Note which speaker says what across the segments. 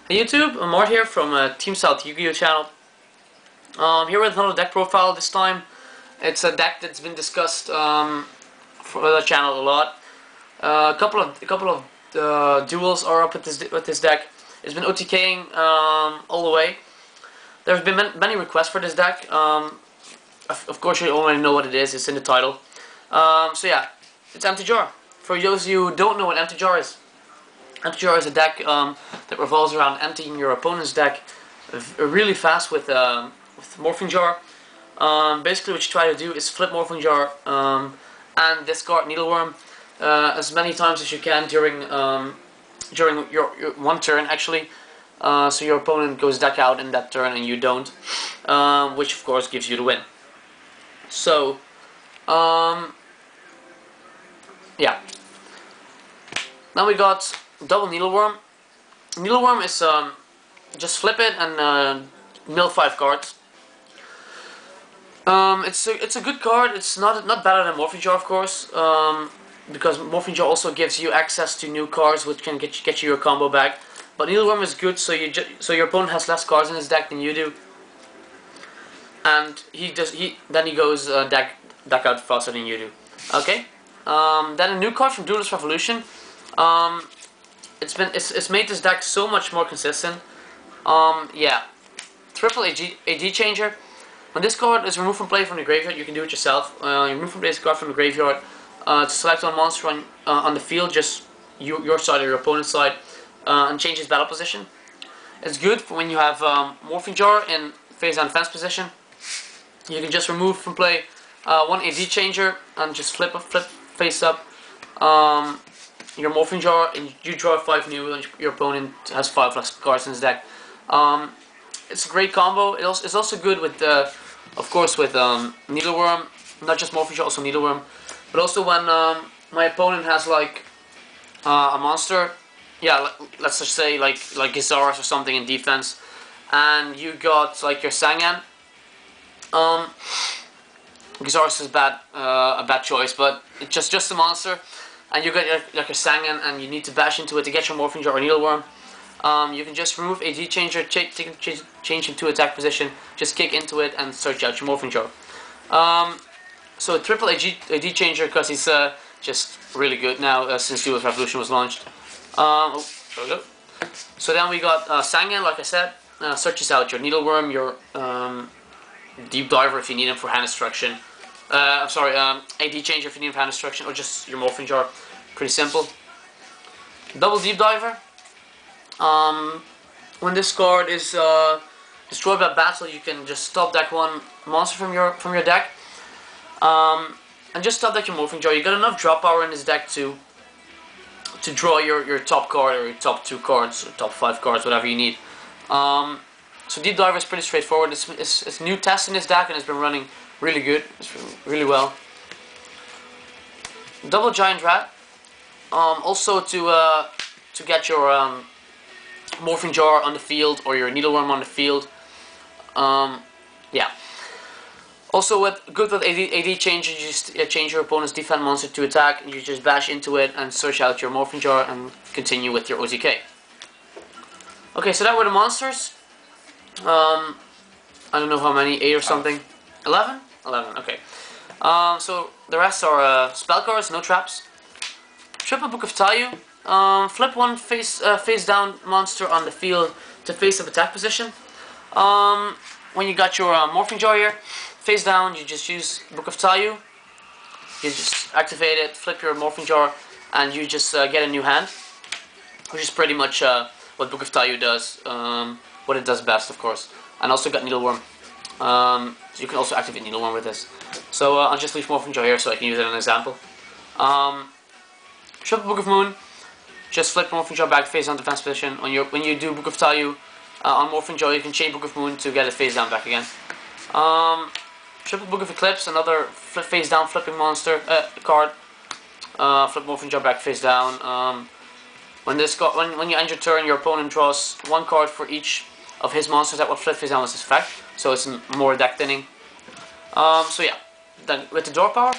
Speaker 1: Hey YouTube, I'm Mart here from TeamSouthYGO channel. Here with another deck profile this time. It's a deck that's been discussed for the channel a lot. A couple of duels are up with this deck. It's been OTKing all the way. There have been many requests for this deck. Of course, you already know what it is. It's in the title. So yeah, it's Empty Jar. For those of you who don't know what Empty Jar is. Empty Jar is a deck that revolves around emptying your opponent's deck really fast with Morphing Jar. Basically what you try to do is flip Morphing Jar and discard Needleworm as many times as you can during your one turn actually. So your opponent goes deck out in that turn and you don't, which of course gives you the win. So yeah. Now we got double Needleworm. Needleworm is just flip it and mill 5 cards. It's a good card. It's not better than Morphing Jar, of course, because Morphing Jar also gives you access to new cards, which can get you your combo back. But Needleworm is good, so your opponent has less cards in his deck than you do, and then he goes deck out faster than you do. Okay. Then a new card from Duelist Revolution. It's made this deck so much more consistent. Yeah, triple AD changer. When this card is removed from play from the graveyard, you can do it yourself. You remove from play this card from the graveyard to select one monster on the field, just your side or your opponent's side, and change its battle position. It's good for when you have Morphing Jar in face down defense position. You can just remove from play one AD changer and just flip face up your Morphing Jar, and you draw 5 new, and your opponent has 5 less cards in his deck. It's a great combo. It's also good with, of course, with Needleworm, not just Morphing Jar, also Needleworm, but also when my opponent has like a monster, yeah, let's just say like Gizaris or something in defense, and you got like your Sangan. Gizaris is a bad choice, but it's just a monster. And you got like a Sangan, and you need to bash into it to get your Morphing Jar or Needleworm. You can just remove AD changer, change him to attack position, just kick into it and search out your Morphing Jar. So triple AD changer because he's just really good now since Duelist Revolution was launched. Oh, there we go. So then we got Sangan, like I said, searches out your Needleworm, your Deep Diver if you need him for hand destruction. I'm sorry, AD changer if you need him for hand destruction, or just your Morphing Jar. Pretty simple. Double Deep Diver. When this card is destroyed by battle, you can just stop deck one monster from your deck, and just stop deck your Morphing Jar. You got enough drop power in this deck to draw your top card or your top 2 cards or top 5 cards, whatever you need. So Deep Diver is pretty straightforward. It's new test in this deck and it's been running really good. It's really well. Double Giant Rat. Also to get your Morphing Jar on the field or your Needleworm on the field. Yeah. Also good with AD changer, you just change your opponent's defense monster to attack, and you just bash into it and search out your Morphing Jar and continue with your OTK. Okay, so that were the monsters. I don't know how many, 8 or something. 11? 11, okay. So the rest are spell cards, no traps. Triple Book of Tayu. Flip one face down monster on the field to face up attack position. When you got your Morphing Jar here, face down, you just use Book of Tayu. You just activate it, flip your Morphing Jar, and you just get a new hand, which is pretty much what Book of Tayu does. What it does best, of course. And also got Needleworm. So you can also activate Needleworm with this. So I'll just leave Morphing Jar here so I can use it as an example. Triple Book of Moon. Just flip Morphing Jar back face down defense position. When you do Book of Tayu on Morphing Jar, you can chain Book of Moon to get it face down back again. Triple Book of Eclipse, another face down flipping monster card. Flip Morphing Jar back face down. When you end your turn, your opponent draws 1 card for each of his monsters that will flip face down with this effect. So it's more deck thinning. So yeah, then with the draw power.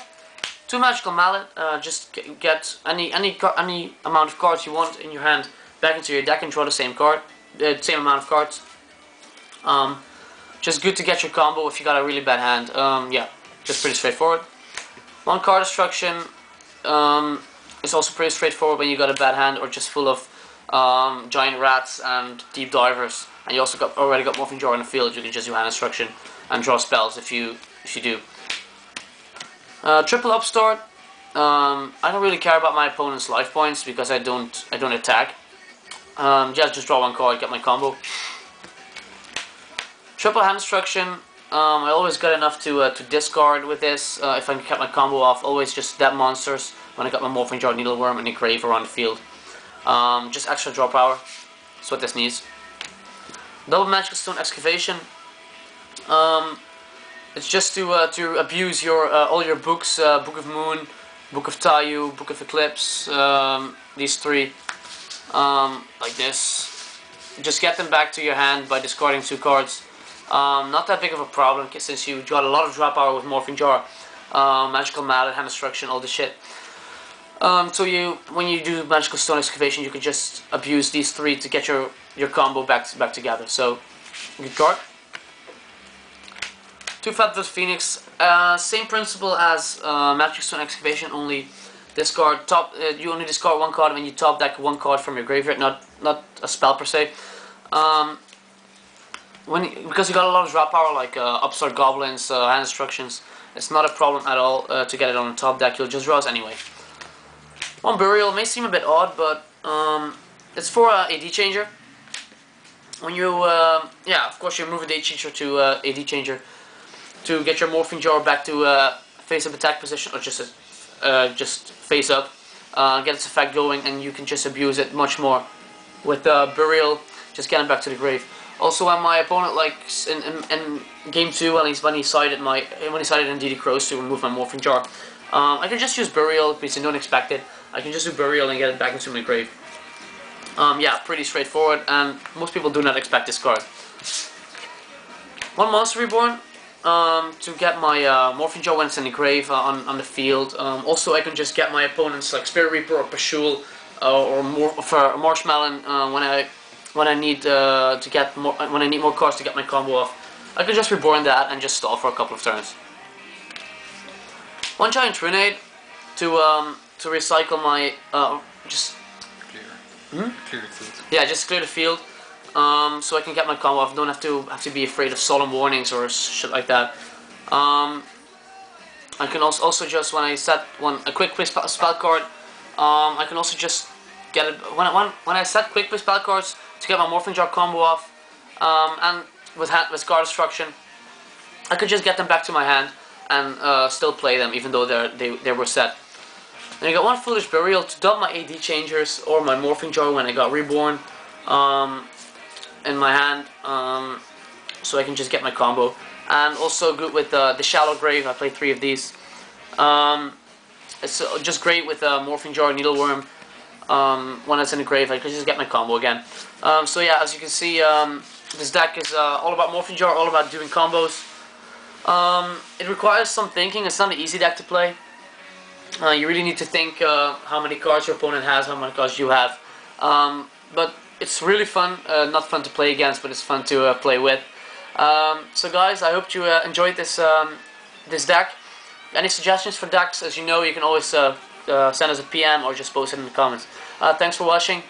Speaker 1: 2 Magical Mallet, just get any amount of cards you want in your hand back into your deck and draw the same card. same amount of cards. Just good to get your combo if you got a really bad hand. Yeah, just pretty straightforward. One card destruction is also pretty straightforward when you got a bad hand or just full of giant rats and deep divers, and you also already got Morphing Jar in the field. You can just do hand destruction and draw spells if you do. Triple upstart. I don't really care about my opponent's life points because I don't attack. Just draw one card, get my combo. Triple hand destruction. I always got enough to discard with this. If I can get my combo off, always just dead monsters when I got my Morphing Jar, Needleworm, and a Grave around the field. Just extra draw power. That's what this needs. Double Magical Stone Excavation. It's just to abuse your all your books, Book of Moon, Book of Tayu, Book of Eclipse, these three, like this. Just get them back to your hand by discarding 2 cards. Not that big of a problem since you got a lot of draw power with Morphing Jar, Magical Mallet, Hand Destruction, all this shit. So when you do Magical Stone Excavation, you can just abuse these 3 to get your combo back together. So, good card. 2 Feathered Phoenix, same principle as Magic Stone Excavation, only discard you only discard 1 card when you top deck 1 card from your graveyard, not a spell per se. Because you got a lot of drop power like Upstart Goblins, Hand Destructions, it's not a problem at all to get it on the top deck. You'll just draw us anyway. 1 Burial may seem a bit odd, but it's for AD Changer. When you yeah, of course you move a AD Changer to AD Changer to get your Morphing Jar back to face up attack position, or just face up, get its effect going, and you can just abuse it much more with Burial. Just get him back to the grave. Also, when my opponent, like in game 2, when he sided in DD Crows to remove my Morphing Jar, I can just use Burial because I don't expect it. I can just do Burial and get it back into my grave. Yeah, pretty straightforward, and most people do not expect this card. 1 Monster Reborn. To get my Morphing Jar when it's in the grave on the field. Also, I can just get my opponents like Spirit Reaper or Pashul or Marshmallow when I need more cards to get my combo off. I can just reborn that and just stall for a couple of turns. 1 Giant Trinade to recycle my just
Speaker 2: clear the field.
Speaker 1: Yeah, just clear the field. So I can get my combo off. Don't have to be afraid of Solemn Warnings or shit like that. I can also just when I set a quick play spell card, I can also just get it when I set quick play spell cards to get my Morphing Jar combo off, and with card destruction, I could just get them back to my hand and still play them even though they were set. And I got 1 Foolish Burial to dump my AD Changers or my Morphing Jar when I got reborn. In my hand, so I can just get my combo, and also good with the Shallow Grave. I play 3 of these. It's just great with Morphing Jar, Needleworm. When it's in the grave, I can just get my combo again. So yeah, as you can see, this deck is all about Morphing Jar, all about doing combos. It requires some thinking. It's not an easy deck to play. You really need to think how many cards your opponent has, how many cards you have. But it's really fun, not fun to play against, but it's fun to play with. So guys, I hope you enjoyed this this deck. Any suggestions for decks, as you know, you can always send us a PM or just post it in the comments. Thanks for watching.